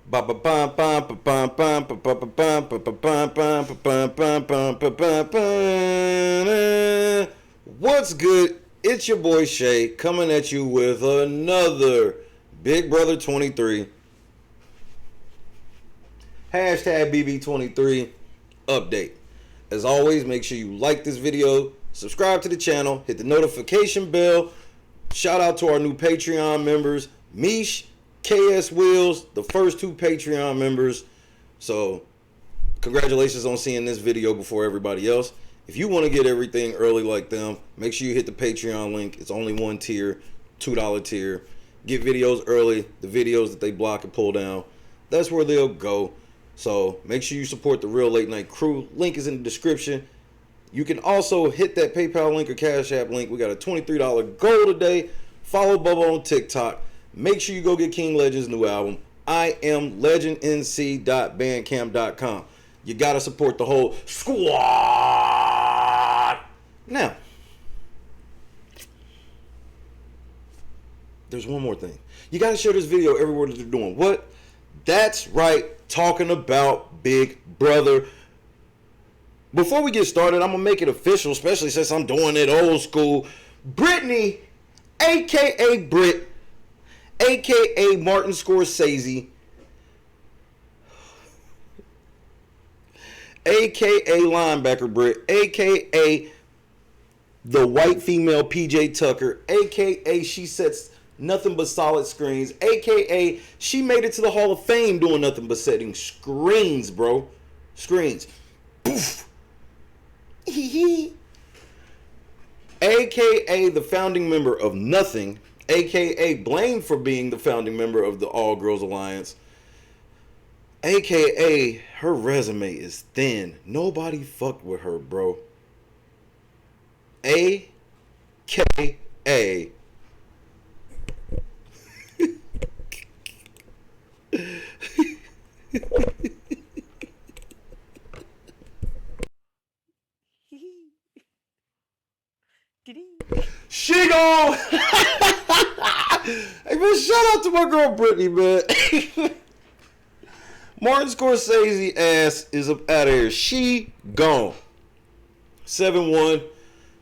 What's good? It's your boy Shay coming at you with another Big Brother 23 hashtag BB23 update. As always, make sure you like this video, subscribe to the channel, hit the notification bell. Shout out to our new Patreon members, Mish, KS Wheels, the first two Patreon members. So congratulations on seeing this video before everybody else. If you want to get everything early like them, make sure you hit the Patreon link. It's only one tier, $2 tier. Get videos early. The videos that they block and pull down, that's where they'll go. So make sure you support the Real Late Night crew. Link is in the description. You can also hit that PayPal link or Cash App link. We got a $23 goal today. Follow Bubba on TikTok. Make sure you go get King Legend's new album. I am legendnc.bandcamp.com. You got to support the whole squad. Now, there's one more thing. You got to share this video everywhere that they're doing. What? That's right. Talking about Big Brother. Before we get started, I'm going to make it official, especially since I'm doing it old school. Brittany, a.k.a. Britt, a.k.a. Martin Scorsese, a.k.a. linebacker Britt, a.k.a. the white female PJ Tucker, a.k.a. she sets nothing but solid screens, a.k.a. she made it to the Hall of Fame doing nothing but setting screens, bro. Screens. Poof. a.k.a. the founding member of Nothing, a.k.a. blamed for being the founding member of the All Girls Alliance, a.k.a. her resume is thin. Nobody fucked with her, bro. A.k.a. She gone. Hey man, shout out to my girl Brittany, man. Martin Scorsese ass is up out of here. She gone. 7-1.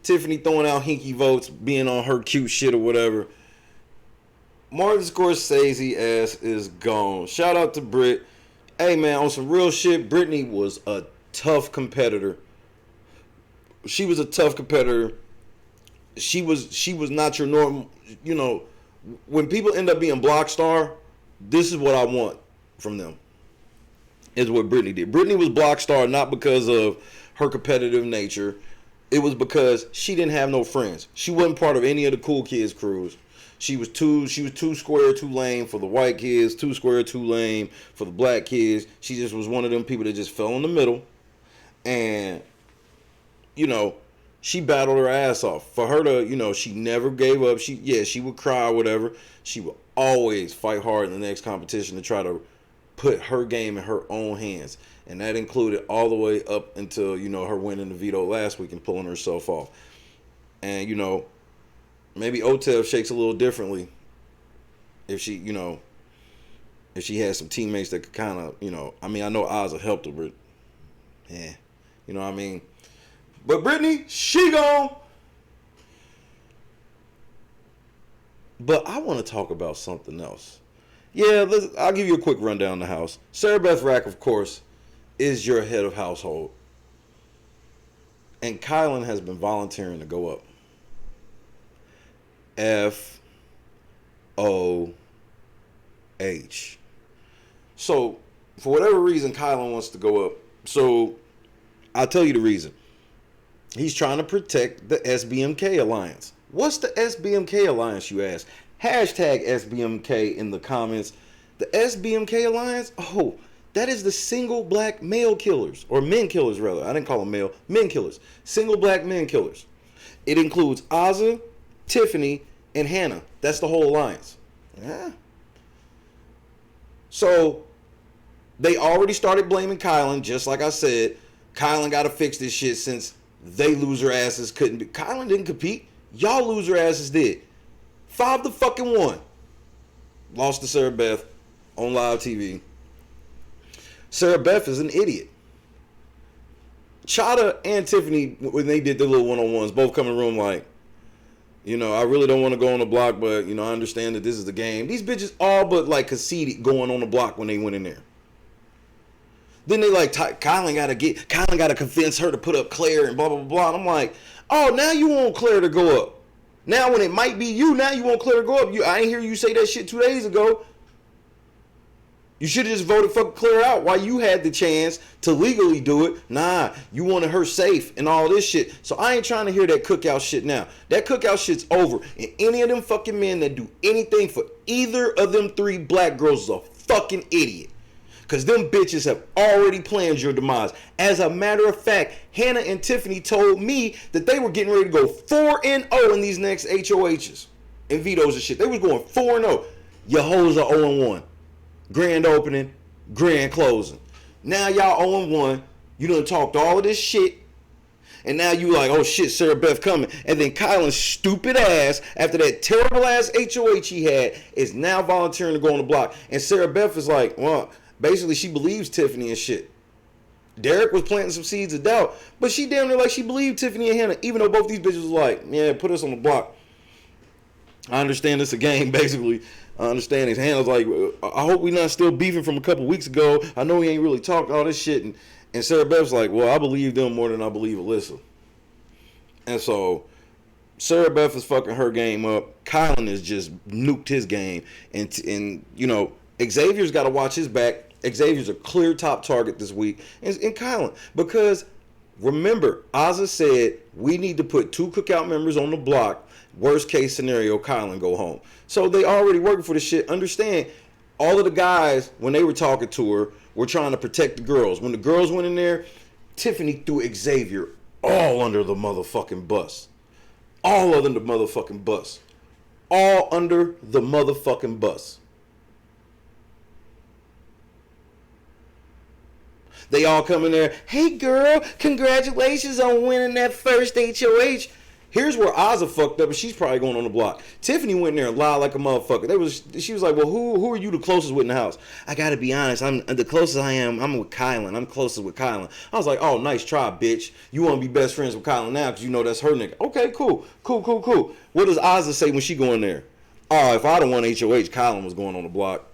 Tiffany throwing out hinky votes, being on her cute shit or whatever. Martin Scorsese ass is gone. Shout out to Britt. Hey man, on some real shit, Brittany was a tough competitor. She was a tough competitor. She was not your normal, you know, when people end up being block star, this is what I want from them. Is what Brittany did. Brittany was block star not because of her competitive nature. It was because she didn't have no friends. She wasn't part of any of the cool kids crews. She was too square, too lame for the white kids, too square, too lame for the black kids. She just was one of them people that just fell in the middle. And, you know, she battled her ass off. For her to, you know, she never gave up. She would cry or whatever. She would always fight hard in the next competition to try to put her game in her own hands. And that included all the way up until, you know, her winning the veto last week and pulling herself off. And, you know, maybe Otev shakes a little differently if she, you know, if she had some teammates that could kind of, you know, I mean, I know Ozza helped her, but, yeah, you know what I mean? But Brittany, she gone. But I want to talk about something else. Yeah, I'll give you a quick rundown of the house. Sarah Beth Rack, of course, is your head of household. And Kylan has been volunteering to go up. F-O-H. So, for whatever reason, Kylan wants to go up. So, I'll tell you the reason. He's trying to protect the SBMK Alliance. What's the SBMK Alliance, you ask? Hashtag SBMK in the comments. The SBMK Alliance? Oh, that is the single black male killers. Or men killers, rather. I didn't call them male. Men killers. Single black men killers. It includes Ozza, Tiffany, and Hannah. That's the whole alliance. Yeah. So, they already started blaming Kylan, just like I said. Kylan got to fix this shit since they loser asses couldn't be. Kylan didn't compete. Y'all loser asses did. 5-1. Lost to Sarah Beth on live TV. Sarah Beth is an idiot. Chada and Tiffany, when they did their little one-on-ones, both come in the room like, you know, I really don't want to go on the block, but, you know, I understand that this is the game. These bitches all but, like, conceded going on the block when they went in there. Then they, like, Kylan got to convince her to put up Claire and blah, blah, blah. And I'm like, oh, now you want Claire to go up. Now when it might be you, now you want Claire to go up. I ain't hear you say that shit 2 days ago. You should have just voted fucking Claire out while you had the chance to legally do it. Nah, you wanted her safe and all this shit. So I ain't trying to hear that cookout shit now. That cookout shit's over. And any of them fucking men that do anything for either of them 3 black girls is a fucking idiot. Because them bitches have already planned your demise. As a matter of fact, Hannah and Tiffany told me that they were getting ready to go 4-0 in these next HOHs and vetoes and shit. They was going 4-0. Your hoes are 0-1. Grand opening, grand closing. Now y'all 0-1. You done talked all of this shit. And now you like, oh shit, Sarah Beth coming. And then Kylan's stupid ass, after that terrible ass HOH he had, is now volunteering to go on the block. And Sarah Beth is like, well, basically she believes Tiffany and shit. Derek was planting some seeds of doubt. But she damn near like she believed Tiffany and Hannah. Even though both these bitches was like, yeah, put us on the block. I understand it's a game, basically. I understand his Hannah's like, I hope we not still beefing from a couple weeks ago. I know we ain't really talked all this shit. And Sarah Beth's like, well, I believe them more than I believe Alyssa. And so Sarah Beth is fucking her game up. Kylan has just nuked his game. And you know, Xavier's got to watch his back. Xavier's a clear top target this week. And Kylan. Because remember, Azza said we need to put 2 cookout members on the block. Worst case scenario, Kylan go home. So they already working for the shit. Understand, all of the guys, when they were talking to her, were trying to protect the girls. When the girls went in there, Tiffany threw Xavier all under the motherfucking bus. All under the motherfucking bus. All under the motherfucking bus. They all come in there, hey girl, congratulations on winning that first HOH. Here's where Ozza fucked up, and she's probably going on the block. Tiffany went in there and lied like a motherfucker. She was like, well, who are you the closest with in the house? I got to be honest. I'm the closest I am. I'm with Kylan. I'm closest with Kylan. I was like, oh, nice try, bitch. You want to be best friends with Kylan now because you know that's her nigga. Okay, cool. What does Ozza say when she go in there? Oh, if I'd have won HOH, Kylan was going on the block.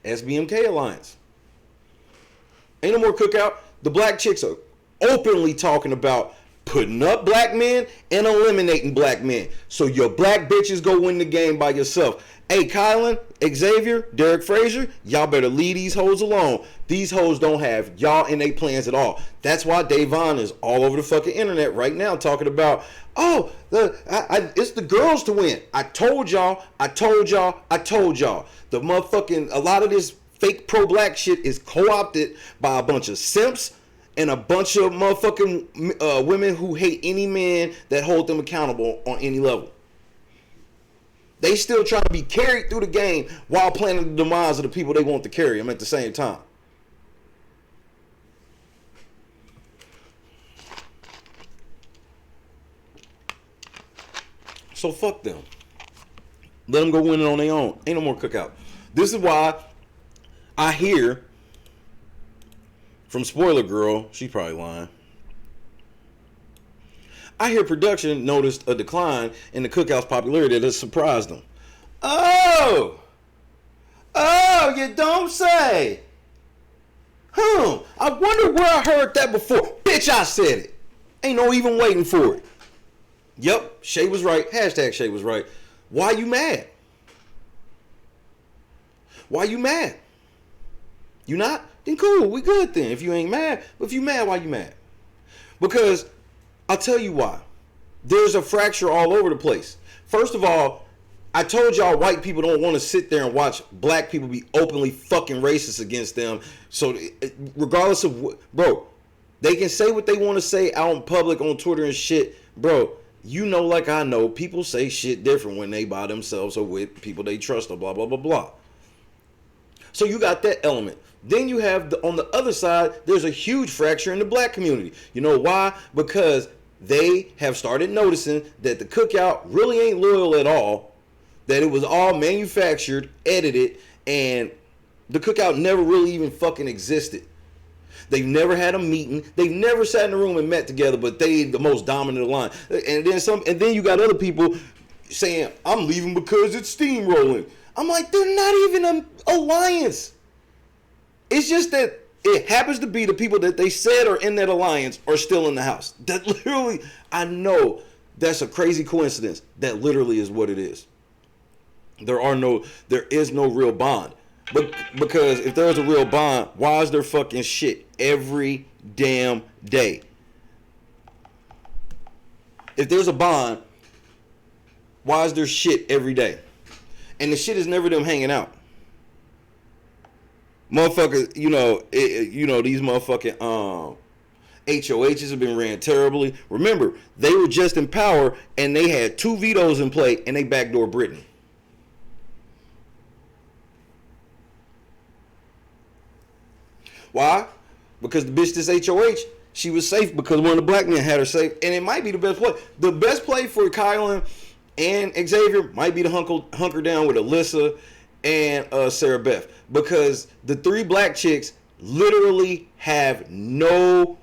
SBMK Alliance. Ain't no more cookout. The black chicks are openly talking about putting up black men and eliminating black men. So your black bitches go win the game by yourself. Hey, Kylan, Xavier, Derek Frazier, y'all better leave these hoes alone. These hoes don't have y'all in their plans at all. That's why Davon is all over the fucking internet right now talking about, oh, it's the girls to win. I told y'all. The motherfucking, a lot of this fake pro-black shit is co-opted by a bunch of simps and a bunch of motherfucking women who hate any man that hold them accountable on any level. They still trying to be carried through the game while planning the demise of the people they want to carry them at the same time. So fuck them. Let them go win it on their own. Ain't no more cookout. This is why I hear from Spoiler Girl, she's probably lying, I hear production noticed a decline in the cookout's popularity that has surprised them. Oh, you don't say. I wonder where I heard that before. Bitch, I said it. Ain't no even waiting for it. Yep, Shay was right. Hashtag Shay was right. Why you mad? Why you mad? You not? Then cool, we good then. If you ain't mad, if you mad, why you mad? Because I'll tell you why. There's a fracture all over the place. First of all, I told y'all white people don't want to sit there and watch black people be openly fucking racist against them. So regardless of what, bro, they can say what they want to say out in public on Twitter and shit. Bro, you know like I know, people say shit different when they by themselves or with people they trust or blah, blah, blah, blah. So you got that element. Then you have, on the other side, there's a huge fracture in the black community. You know why? Because they have started noticing that the cookout really ain't loyal at all, that it was all manufactured, edited, and The cookout never really even fucking existed. They've never had a meeting. They've never sat in a room and met together, but they the most dominant line. And then you got other people saying, I'm leaving because it's steamrolling. I'm like, they're not even an alliance. It's just that it happens to be the people that they said are in that alliance are still in the house. That literally, I know that's a crazy coincidence. That literally is what it is. There is no real bond. But because if there was a real bond, why is there fucking shit every damn day? If there's a bond, why is there shit every day? And the shit is never them hanging out. Motherfuckers, these motherfucking HOHs have been ran terribly. Remember, they were just in power and they had 2 vetoes in play and they backdoored Britney. Why? Because the bitch this HOH, she was safe because one of the black men had her safe. And it might be the best play. The best play for Kylan and Xavier might be to hunker down with Alyssa and Sarah Beth. Because the 3 black chicks literally have no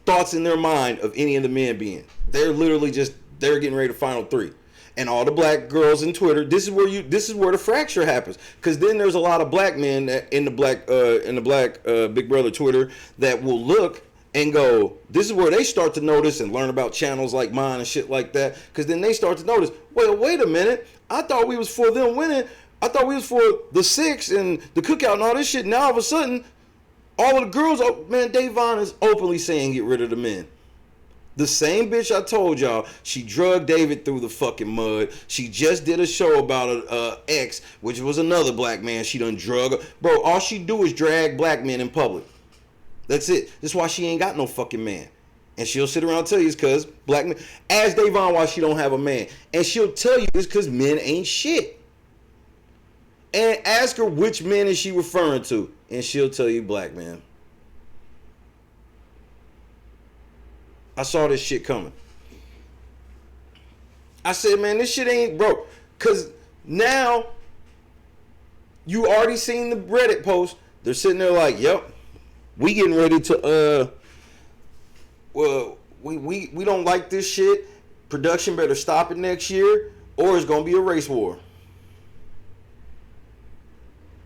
thoughts in their mind of any of the men being. They're literally they're getting ready to final 3. And all the black girls in Twitter, this is where the fracture happens. Because then there's a lot of black men in the black Big Brother Twitter that will look and go, this is where they start to notice and learn about channels like mine and shit like that. Because then they start to notice, wait a minute, I thought we was for them winning. I thought we was for the 6 and the cookout and all this shit. Now all of a sudden, all of the girls, Davon is openly saying get rid of the men. The same bitch I told y'all, she drugged David through the fucking mud. She just did a show about a ex, which was another black man she done drug. Bro, all she do is drag black men in public. That's it. That's why she ain't got no fucking man. And she'll sit around and tell you it's because black men. Ask Davon why she don't have a man. And she'll tell you it's because men ain't shit. And ask her which men is she referring to. And she'll tell you black man. I saw this shit coming. I said, man, this shit ain't broke. Because now, you already seen the Reddit post. They're sitting there like, yep, we getting ready to, we don't like this shit. Production better stop it next year, or it's going to be a race war.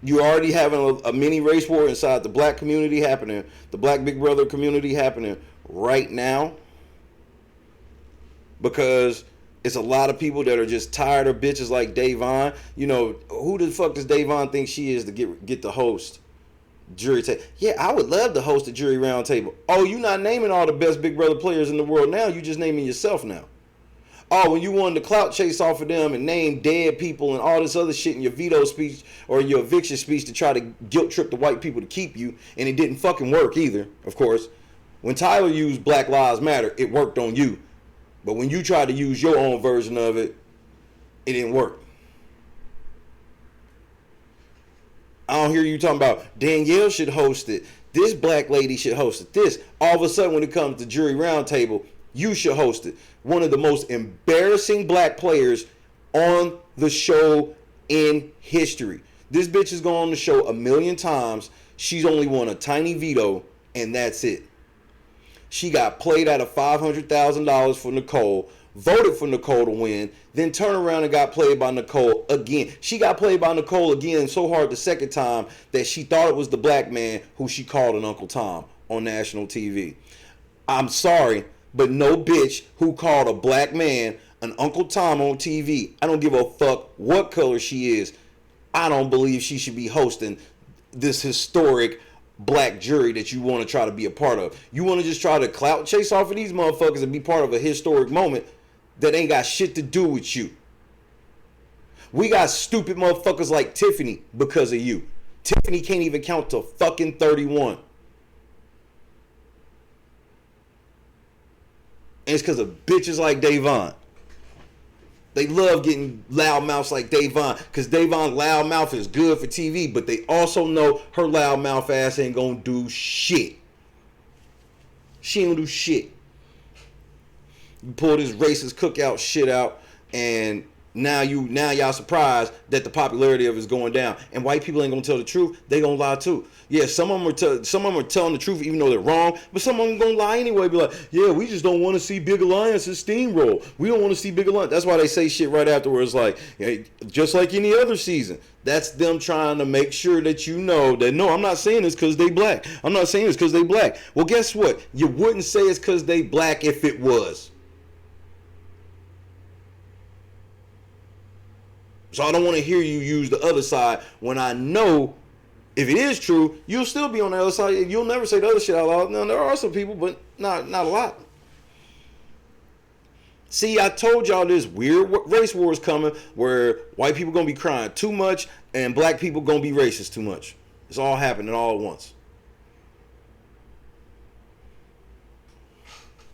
You already having a mini race war inside the black community happening, the black Big Brother community happening right now. Because it's a lot of people that are just tired of bitches like Davon. You know, who the fuck does Davon think she is to get the host jury table? Yeah, I would love to host a jury round table. Oh, you not naming all the best Big Brother players in the world now. You just naming yourself now. Oh, when you wanted to clout chase off of them and name dead people and all this other shit in your veto speech or your eviction speech to try to guilt trip the white people to keep you, and it didn't fucking work either, of course. When Tyler used Black Lives Matter, it worked on you. But when you try to use your own version of it, it didn't work. I don't hear you talking about Danielle should host it. This black lady should host it. This, all of a sudden when it comes to jury roundtable, you should host it. One of the most embarrassing black players on the show in history. This bitch has gone on the show 1,000,000 times. She's only won a tiny veto, and that's it. She got played out of $500,000 for Nicole, voted for Nicole to win, then turned around and got played by Nicole again. She got played by Nicole again so hard the second time that she thought it was the black man who she called an Uncle Tom on national TV. I'm sorry, but no bitch who called a black man an Uncle Tom on TV, I don't give a fuck what color she is, I don't believe she should be hosting this historic black jury that you want to try to be a part of. You want to just try to clout chase off of these motherfuckers and be part of a historic moment that ain't got shit to do with you. We got stupid motherfuckers like Tiffany because of you. Tiffany can't even count to fucking 31. And it's because of bitches like Davon. They love getting loud mouths like Davon, because Davon's loud mouth is good for TV, but they also know her loud mouth ass ain't gonna do shit. She ain't gonna do shit. You pull this racist cookout shit out, and Now y'all surprised that the popularity of it is going down, and white people ain't gonna tell the truth. They gonna lie too. Yeah, some of them are telling the truth even though they're wrong, but some of them gonna lie anyway. Be like, yeah, we just don't want to see big alliances steamroll. We don't want to see big alliance. That's why they say shit right afterwards, like, hey, just like any other season. That's them trying to make sure that you know that no, I'm not saying this because they black. I'm not saying this because they black. Well, guess what? You wouldn't say it's because they black if it was. So I don't want to hear you use the other side when I know if it is true, you'll still be on the other side. You'll never say the other shit out loud. Now, there are some people, but not a lot. See, I told y'all this weird race war is coming where white people going to be crying too much and black people going to be racist too much. It's all happening all at once.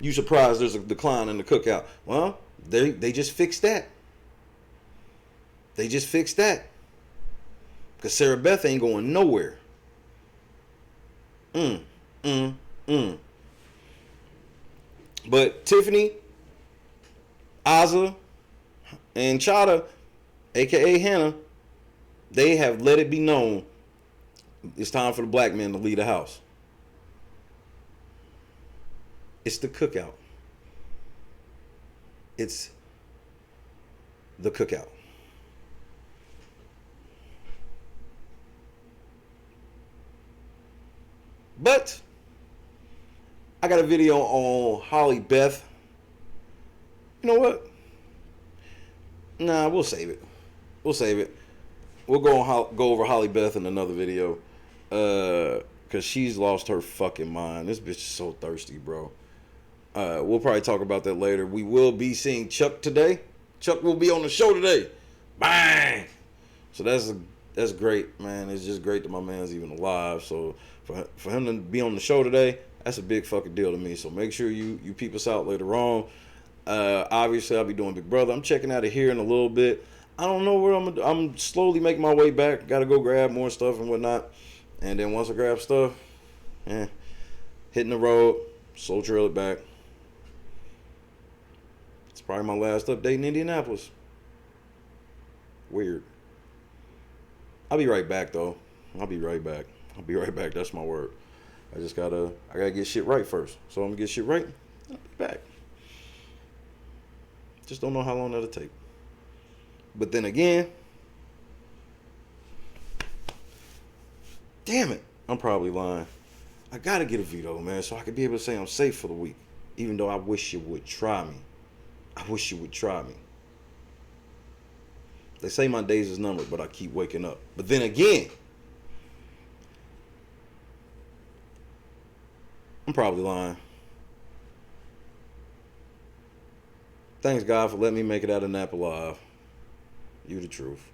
You surprised there's a decline in the cookout. Well, they just fixed that. They just fixed that. Because Sarah Beth ain't going nowhere. But Tiffany, Azza, and Chada, a.k.a. Hannah, they have let it be known it's time for the black men to lead the house. It's the cookout. It's the cookout. But I got a video on Holly Beth. You know what? Nah, we'll save it. We'll save it. We'll go over Holly Beth in another video. Cause she's lost her fucking mind. This bitch is so thirsty, bro. We'll probably talk about that later. We will be seeing Chuck today. Chuck will be on the show today. Bang! So that's great, man. It's just great that my man's even alive. So for him to be on the show today, that's a big fucking deal to me. So make sure you peep us out later on. Obviously, I'll be doing Big Brother. I'm checking out of here in a little bit. I don't know where I'm slowly making my way back. Got to go grab more stuff and whatnot. And then once I grab stuff, hitting the road, slow trail it back. It's probably my last update in Indianapolis. Weird. I'll be right back, though. I'll be right back. That's my word. I gotta get shit right first. So I'm gonna get shit right. I'll be back. Just don't know how long that'll take. But then again, damn it, I'm probably lying. I gotta get a veto, man, so I can be able to say I'm safe for the week. Even though I wish you would try me. They say my days is numbered, but I keep waking up. But then again, I'm probably lying. Thanks, God, for letting me make it out of Napa alive. You the truth.